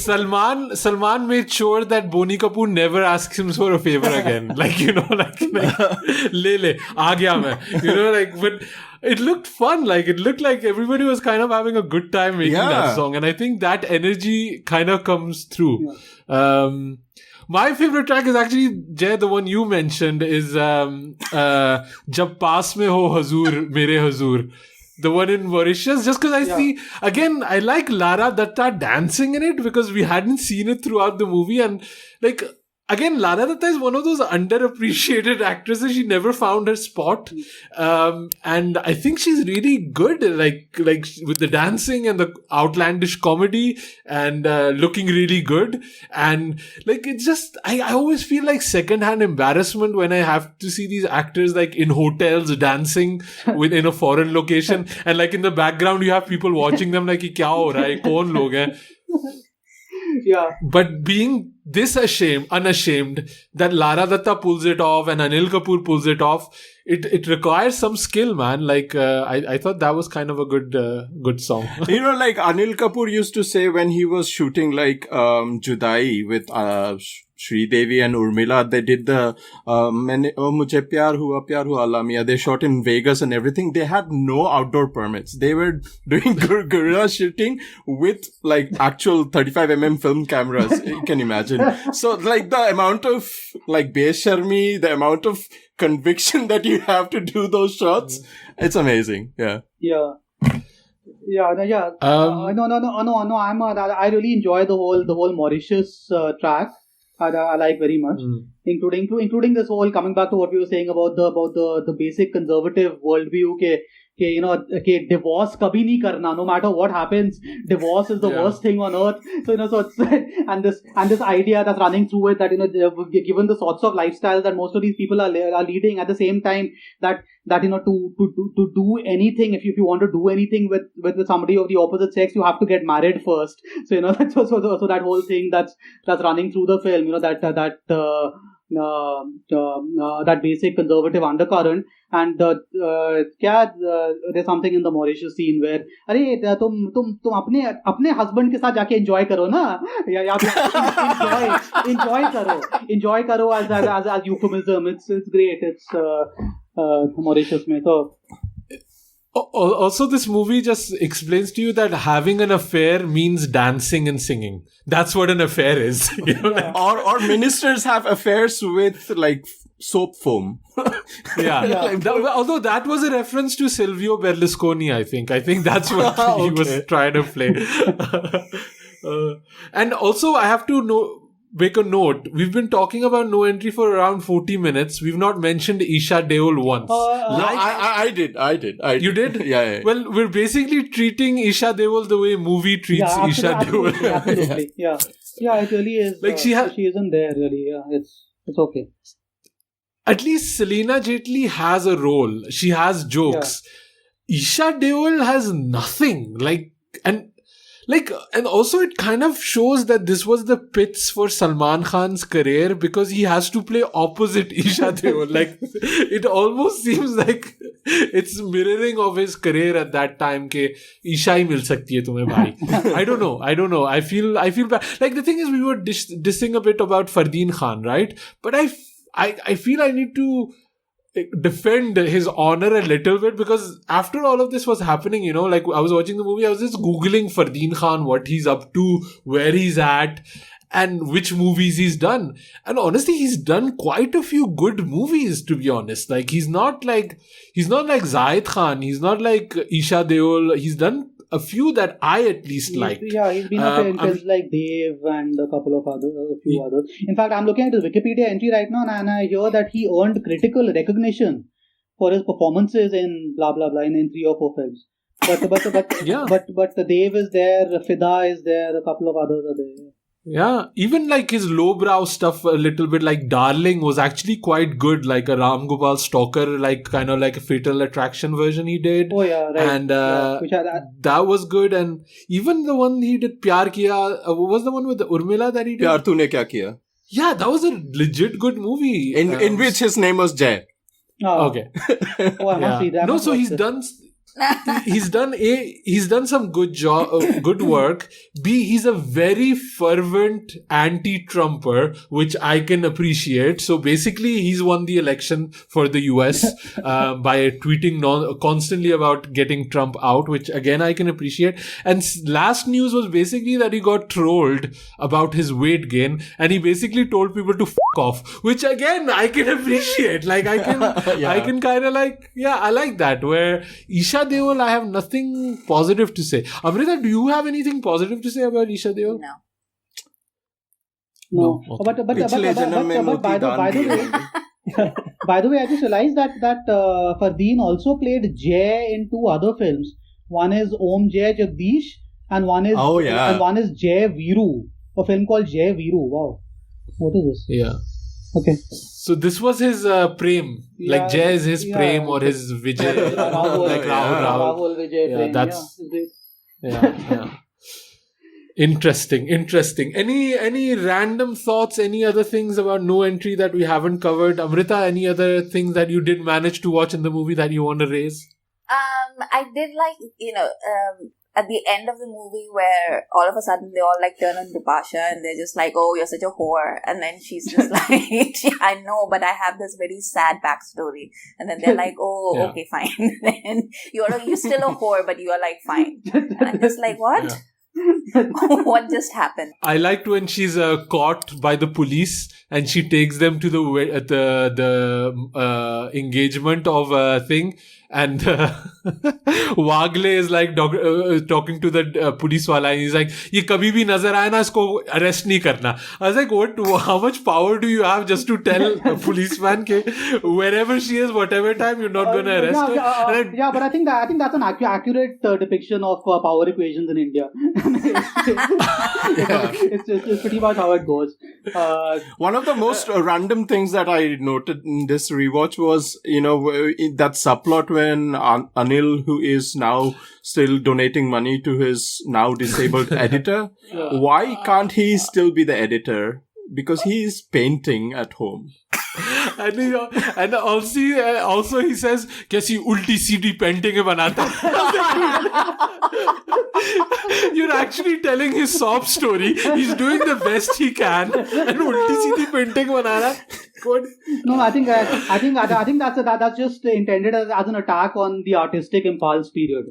Salman made sure that Bonnie Kapoor never asks him for a favor again. Like, you know, like le, aa gaya main. You know, like, but it looked fun. Like, it looked like everybody was kind of having a good time making that song. And I think that energy kind of comes through. Yeah. My favorite track is actually, Jay, the one you mentioned is Jab Paas Mein Ho Hazur, Mere Hazur. The one in Mauritius. Just because I see, again, I like Lara Dutta dancing in it because we hadn't seen it throughout the movie. And like, again, Lara Dutta is one of those underappreciated actresses. She never found her spot. And I think she's really good, like with the dancing and the outlandish comedy and looking really good. And like, it's just, I always feel like secondhand embarrassment when I have to see these actors like in hotels dancing in a foreign location. And like in the background, you have people watching them like, kya ho raha hai? Kaun log hai? Yeah. But being this unashamed that Lara Dutta pulls it off and Anil Kapoor pulls it off, it requires some skill, man. Like, I thought that was kind of a good song. Like Anil Kapoor used to say when he was shooting like Judai with Sridevi and Urmila, they did the Mujhe Pyar Hua Alla Miya. They shot in Vegas and everything. They had no outdoor permits. They were doing guerrilla shooting with like actual 35mm film cameras. You can imagine. So like the amount of like besharmi, the amount of conviction that you have to do those shots, it's amazing. Yeah. Yeah. Yeah, no. I really enjoy the whole Mauritius track. I like very much, including this whole, coming back to what we were saying about the basic conservative worldview. Ke divorce kabhi nahi karna, no matter what happens, divorce is the worst thing on earth. So it's and this idea that's running through it, that given the sorts of lifestyles that most of these people are leading, at the same time that to do anything, if you want to do anything with somebody of the opposite sex, you have to get married first. So so that whole thing that's running through the film, that basic conservative undercurrent. And there's something in the Mauritius scene where अरे तुम अपने husband के साथ जाके enjoy करो ना, या enjoy करो as euphemism. It's great. It's Mauritius में तो. Also, this movie just explains to you that having an affair means dancing and singing. That's what an affair is. Or ministers have affairs with like soap foam. Although that was a reference to Silvio Berlusconi, I think that's what he was trying to play. And also, I have to make a note. We've been talking about No Entry for around 40 minutes. We've not mentioned Esha Deol once. I did. You did? Yeah. Well, we're basically treating Esha Deol the way movie treats Esha Deol. Absolutely. Yeah, it really is. Like she isn't there really. Yeah, it's okay. At least Celina Jaitley has a role. She has jokes. Yeah. Esha Deol has nothing. And also it kind of shows that this was the pits for Salman Khan's career, because he has to play opposite Esha Deol. Like, it almost seems like it's mirroring of his career at that time. Ke Isha hi mil sakti hai tumhe bhai. I don't know. I feel bad. Like, the thing is, we were dissing a bit about Fardeen Khan, right? But I feel I need to defend his honor a little bit, because after all of this was happening, like I was watching the movie, I was just Googling Fardeen Khan, what he's up to, where he's at, and which movies he's done. And honestly, he's done quite a few good movies, to be honest. Like, he's not like Zahid Khan, he's not like Esha Deol, he's done a few that I at least liked. Yeah, he's been up in films like Dave and a few others. In fact, I'm looking at his Wikipedia entry right now, and I hear that he earned critical recognition for his performances in blah blah blah in 3 or 4 films. But Dave is there, Fida is there, a couple of others are there. Yeah, even like his lowbrow stuff a little bit, like Darling was actually quite good, like a Ram Gopal Stalker, like kind of like a Fatal Attraction version he did. Oh yeah, right. And that was good. And even the one he did, Pyar Kiya, what was the one with the Urmila that he did? Pyar Tune Kya Kiya. Yeah, that was a legit good movie. In which his name was Jay. Oh. Okay. Oh, I must see that. No, so he's done some good work. B, he's a very fervent anti-Trumper, which I can appreciate. So basically, he's won the election for the US by tweeting constantly about getting Trump out, which again I can appreciate. And last news was basically that he got trolled about his weight gain, and he basically told people to f*** off, which again I can appreciate. Like, I can kind of like, I like that. Where Esha Deol, I have nothing positive to say. Amrita, do you have anything positive to say about Esha Deol? No. No. Okay. But by the way, I just realized that Fardeen also played Jay in 2 other films. One is Om Jai Jagdish, and one is Jai Viru, a film called Jai Viru. Wow, what is this? Yeah. Okay. So this was his prem. Like Jay is his prem or his Vijay. Rahul Vijay. Yeah, that's yeah. Interesting. Any random thoughts? Any other things about No Entry that we haven't covered? Amrita, any other things that you did manage to watch in the movie that you want to raise? I did like, at the end of the movie where all of a sudden they all like turn on Bipasha and they're just like, oh, you're such a whore. And then she's just like, yeah, I know, but I have this very sad backstory. And then they're like, oh, okay, fine. Then you're still a whore, but you are like, fine. And I'm just like, what? Yeah. What just happened? I liked when she's caught by the police and she takes them to the engagement of thing, and Wagle is like talking to the police wala, and he's like, "Ye kabhi bhi nazar aaye na, isko arrest nahi karna." I was like, "What? How much power do you have just to tell a policeman ke wherever she is, whatever time, you're not going to arrest her?" But I think that's an accurate depiction of power equations in India. It's pretty much how it goes. One of the most random things that I noted in this rewatch was, that subplot when Anil, who is now still donating money to his now disabled editor, why can't he still be the editor? Because he is painting at home. And also he says, "Kaisi ulti seedhi painting banata." You're actually telling his sob story. He's doing the best he can, and ulti seedhi painting banana. No, I think that's just intended as an attack on the artistic impulse period.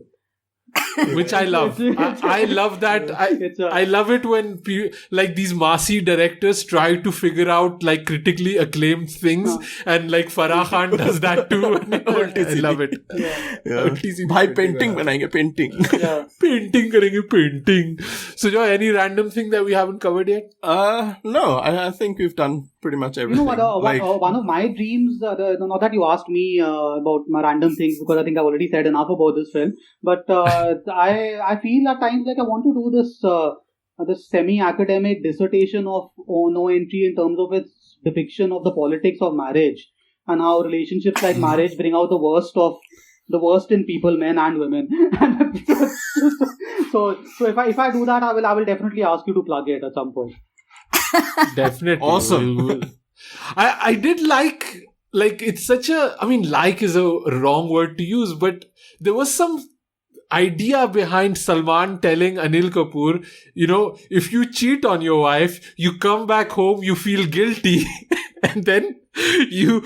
Which I love. I love that. I love it when like these Masi directors try to figure out like critically acclaimed things, and like Farah Khan does that too. I love it. Bhai painting banayenge painting. Painting karenge painting. So Joy, any random thing that we haven't covered yet? No, I think we've done pretty much everything. One of my dreams, not that you asked me about my random things, because I think I've already said enough about this film, but I feel at times like I want to do this semi-academic dissertation of No Entry in terms of its depiction of the politics of marriage and how relationships like marriage bring out the worst in people, men and women. so if I do that, I will definitely ask you to plug it at some point. Definitely. Awesome. I did like it's such a, I mean, like is a wrong word to use, but there was some idea behind Salman telling Anil Kapoor, if you cheat on your wife, you come back home, you feel guilty, and then you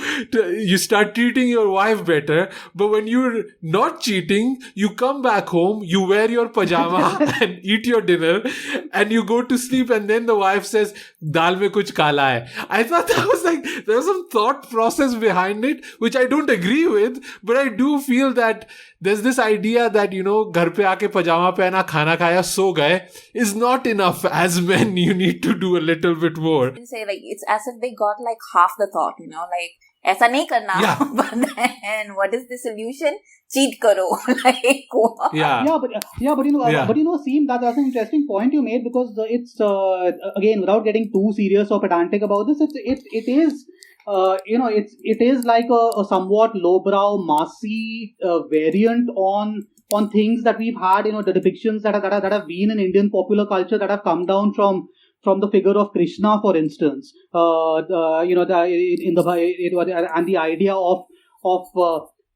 start treating your wife better. But when you're not cheating, you come back home, you wear your pajama and eat your dinner, and you go to sleep, and then the wife says, "Dal mein kuch kala hai." I thought that was like, there was some thought process behind it, which I don't agree with, but I do feel that there's this idea that, ghar pe aake pajama pehna, khana khaya, so gaye is not enough. As men, you need to do a little bit more. Say like it's as if they got like half the thought, like aisa nahi karna. Yeah. But then what is the solution? Cheat karo. Like what? But Seem, that's an interesting point you made, because it's again, without getting too serious or pedantic about this, it is like a somewhat lowbrow, massy variant on things that we've had, the depictions that have been in Indian popular culture that have come down from the figure of Krishna, for instance, and the idea of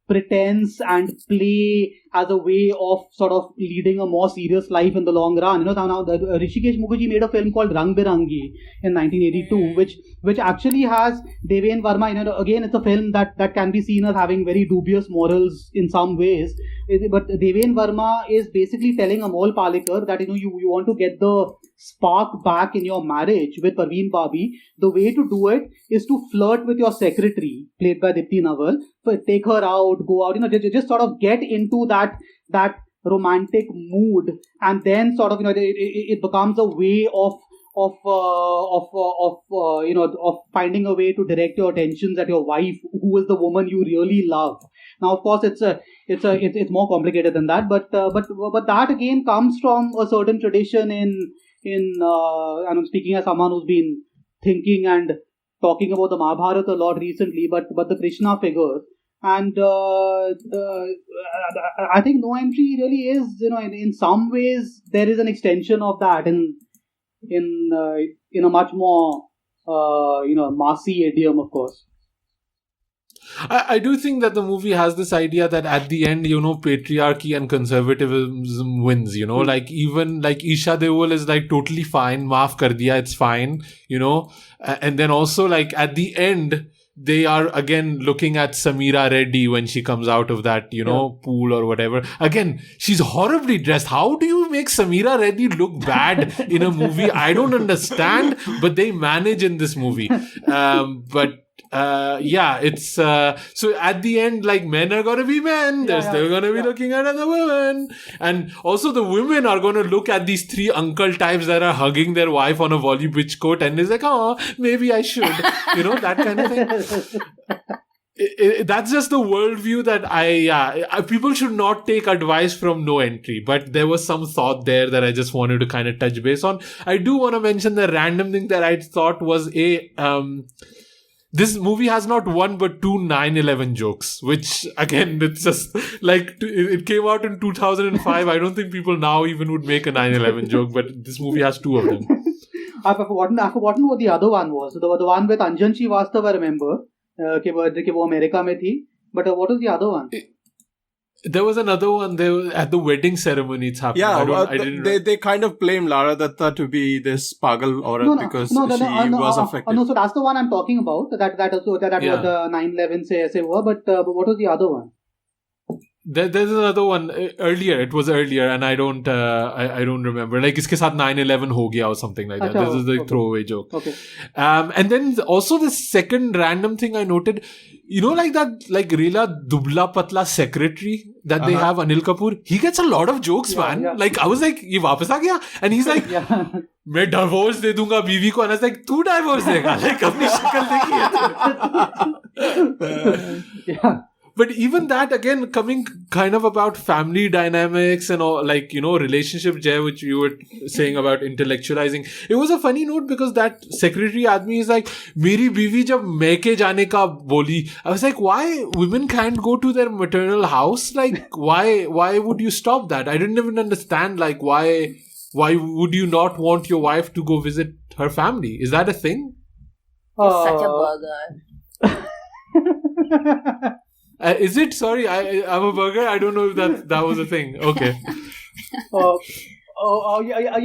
pretense and play as a way of sort of leading a more serious life in the long run. Now Hrishikesh Mukherjee made a film called Rang Birangi in 1982, which actually has Deven Verma. Again, it's a film that can be seen as having very dubious morals in some ways. But Deven Verma is basically telling Amol Palekar that you want to get the spark back in your marriage with Parveen Babi. The way to do it is to flirt with your secretary, played by Dipti Naval. Take her out, go out, just sort of get into that romantic mood, and then sort of it becomes a way of of finding a way to direct your attentions at your wife, who is the woman you really love. Now, of course, it's more complicated than that, but that again comes from a certain tradition and I'm speaking as someone who's been thinking and talking about the Mahabharata a lot recently, but the Krishna figure. And I think No Entry really is, in some ways there is an extension of that in a much more massy idiom, of course. I do think that the movie has this idea that at the end, patriarchy and conservatism wins, like even like Esha Deol is like totally fine, maaf kar diya, it's fine, and then also like at the end, they are again looking at Samira Reddy when she comes out of that, pool or whatever. Again, she's horribly dressed. How do you make Samira Reddy look bad in a movie? I don't understand, but they manage in this movie. It's so at the end, like, men are gonna be men. They're still gonna be looking at other women, and also the women are gonna look at these three uncle types that are hugging their wife on a volley bitch coat, and is like, oh, maybe I should, that kind of thing. That's just the worldview that people should not take advice from No Entry, but there was some thought there that I just wanted to kind of touch base on. I do want to mention the random thing that I thought was this movie has not one but two 9/11 jokes, which again, it's just like, it came out in 2005. I don't think people now even would make a 9/11 joke, but this movie has two of them. I've forgotten what the other one was. The one with Anjan Srivastav, I remember, कि वो America में थी. But what was the other one? There was another one there at the wedding ceremony. It's happening. Yeah, they kind of blame Lara Dutta to be this pagal aurat because she was affected. No, so that's the one I'm talking about. That was the 9/11 se aise hua. But what was the other one? There's another one earlier. It was earlier, and I don't remember. Like, iske saath 9/11 ho gaya or something like that. This is the throwaway joke. Okay. And then also the second random thing I noted, like that, like Rela Dubla Patla secretary that they have, Anil Kapoor. He gets a lot of jokes, man. Yeah. Like, I was like, ye wapas aa gaya? And he's like, मैं divorce दे दूंगा बीवी को. And I was like, तू divorce देगा? Like, अपनी शक्ल देखी है. But even that, again, coming kind of about family dynamics and all, like, relationship, Jay, which you were saying about intellectualizing. It was a funny note because that secretary Admi is like, Meri biwi jab maike jane ka boli. I was like, why women can't go to their maternal house? Like, why would you stop that? I didn't even understand, like, why would you not want your wife to go visit her family? Is that a thing? It's such a burger. Is it? Sorry, I'm a burger. I don't know if that was a thing. Okay.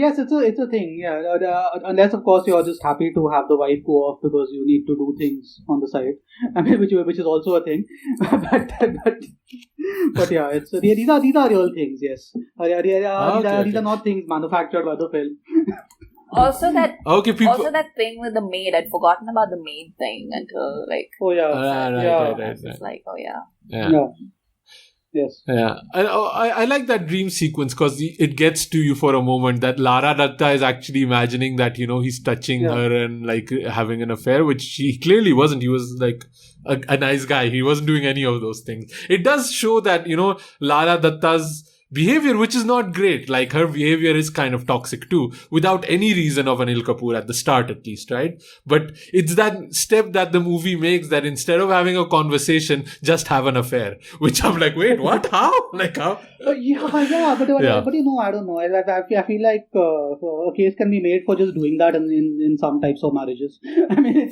Yes, it's a thing. Yeah, unless of course you're just happy to have the wife go off because you need to do things on the side. I mean, which is also a thing. but yeah, these are real things. Yes, these are not things manufactured by the film. Also that thing with the maid. I'd forgotten about the maid thing until like. Oh yeah. Right. It's like, oh yeah. Yes. Yeah. I like that dream sequence because it gets to you for a moment that Lara Dutta is actually imagining that, he's touching her and like having an affair, which he clearly wasn't. He was like a nice guy. He wasn't doing any of those things. It does show that, Lara Dutta's behavior, which is not great. Like, her behavior is kind of toxic too, without any reason of Anil Kapoor at the start, at least, right? But it's that step that the movie makes that instead of having a conversation, just have an affair. Which I'm like, wait, what? How? Like, how? But I don't know. I feel like a case can be made for just doing that in some types of marriages. I mean,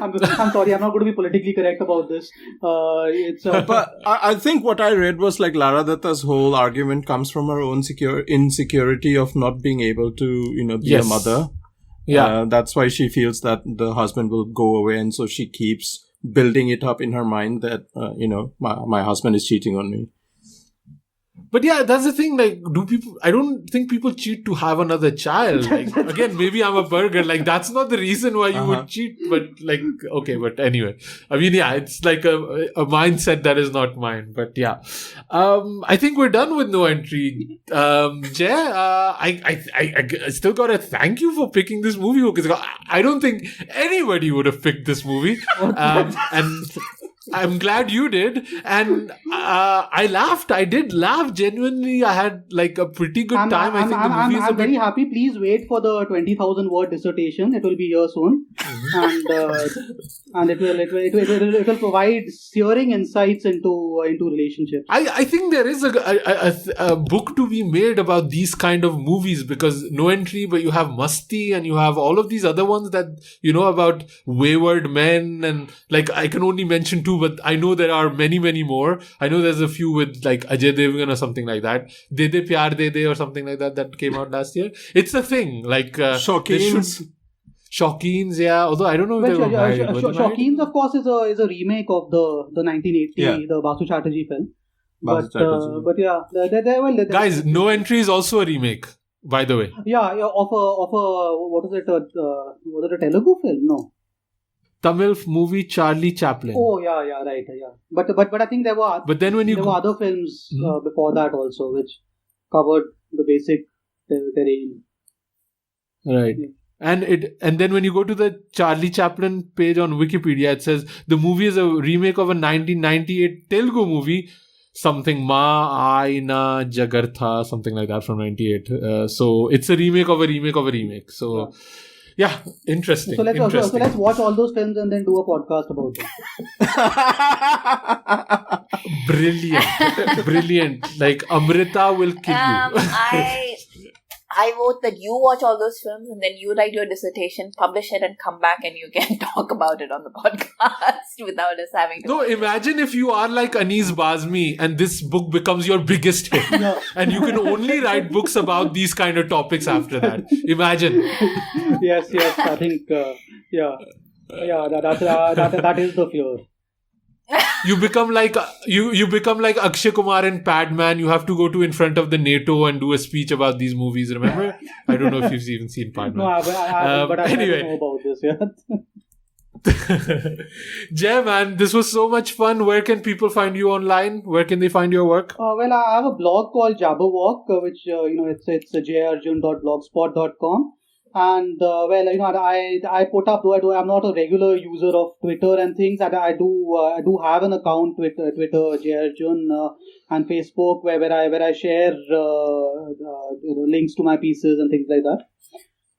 I'm sorry, I'm not going to be politically correct about this. But I think what I read was like Lara Dutta's whole argument comes from her own insecurity of not being able to, be a mother. Yeah. That's why she feels that the husband will go away, and so she keeps building it up in her mind that, my husband is cheating on me. But yeah, that's the thing. Like, I don't think people cheat to have another child. Like, again, maybe I'm a burger. Like, that's not the reason why you would cheat. But like, okay. But anyway, I mean, yeah, it's like a mindset that is not mine. But yeah, I think we're done with No Entry. Jay, I still gotta thank you for picking this movie because I don't think anybody would have picked this movie. And I'm glad you did. And I laughed. I did laugh. Genuinely, I had like a pretty good time. I think the movie is I'm very happy. Please wait for the 20,000 word dissertation. It will be here soon. And it will provide searing insights into relationships. I think there is a book to be made about these kind of movies because No Entry, but you have Masti and you have all of these other ones that, about wayward men and like I can only mention two, but I know there are many, many more. I know there's a few with like Ajay Devgan or something like that. De De Pyar De De or something like that came out last year. It's a thing. Like Shaukeens, yeah. Although I don't know if they were married. Shaukeens, of course, is a remake of the 1980 the Basu Chatterjee film. But yeah, guys, No Entry is also a remake, by the way. Yeah, of a what is it? Was it a Telugu film? No. Tamil movie Charlie Chaplin. Oh yeah, right, yeah. But I think there were. But then when there were other films before that also, which covered the basic terrain. Right. Yeah. And then when you go to the Charlie Chaplin page on Wikipedia, it says the movie is a remake of a 1998 Telugu movie, something Ma Aina Jagartha, something like that from 98. So it's a remake of a remake of a remake. So yeah, interesting. So let's watch all those films and then do a podcast about them. Brilliant. Like Amrita will kill you. I vote that you watch all those films and then you write your dissertation, publish it, and come back and you can talk about it on the podcast without us having to. No, imagine if you are like Anees Bazmee and this book becomes your biggest hit. And you can only write books about these kind of topics after that. Imagine. Yes, I think, that is the fear. You become like you become like Akshay Kumar and Padman. You have to go to in front of the NATO and do a speech about these movies. Remember? I don't know if you've even seen Padman. No, but I don't know about this yet. Jay, man, this was so much fun. Where can people find you online? Where can they find your work? Well, I have a blog called Jabberwock, which it's jarjun.blogspot.com. And I put up, though I'm not a regular user of Twitter and things, I do have an account with Twitter, Jarjun, and Facebook where I share links to my pieces and things like that.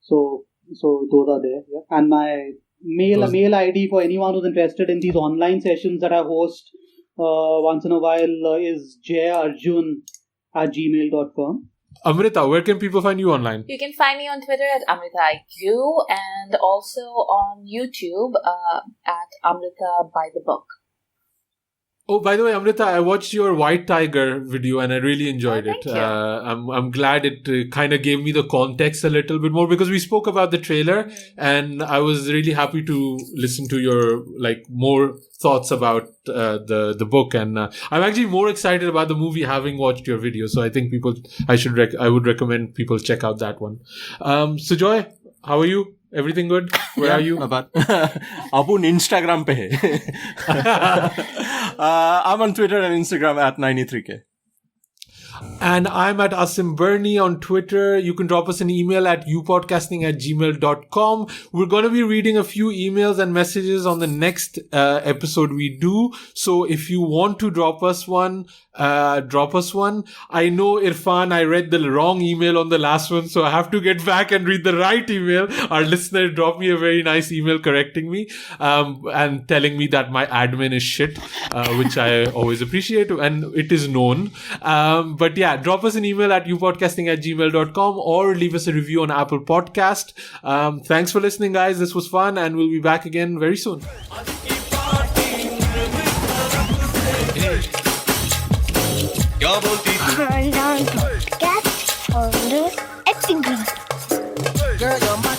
So those are there. Yeah. And my mail ID for anyone who's interested in these online sessions that I host once in a while is jarjun@gmail.com. Amrita, where can people find you online? You can find me on Twitter at AmritaIQ and also on YouTube at Amrita by the Book. Oh, by the way, Amrita, I watched your White Tiger video and I really enjoyed it. Thank you. I'm glad it kind of gave me the context a little bit more because we spoke about the trailer and I was really happy to listen to your more thoughts about the book, and I'm actually more excited about the movie having watched your video. So I think I would recommend people check out that one. So Joy, how are you? Everything good? Where are you? Apun Instagram pe I'm on Twitter and Instagram at 93k. And I'm at Asim Bernie on Twitter. You can drop us an email at youpodcasting@gmail.com. We're going to be reading a few emails and messages on the next episode we do. So if you want to drop us one, drop us one. I know, Irfan, I read the wrong email on the last one, so I have to get back and read the right email. Our listener dropped me a very nice email correcting me and telling me that my admin is shit, which I always appreciate, and it is known. But yeah, drop us an email at youpodcasting@gmail.com or leave us a review on Apple Podcast. Thanks for listening, guys. This was fun, and we'll be back again very soon. Khandaan podcast on the acting. Girl, you're my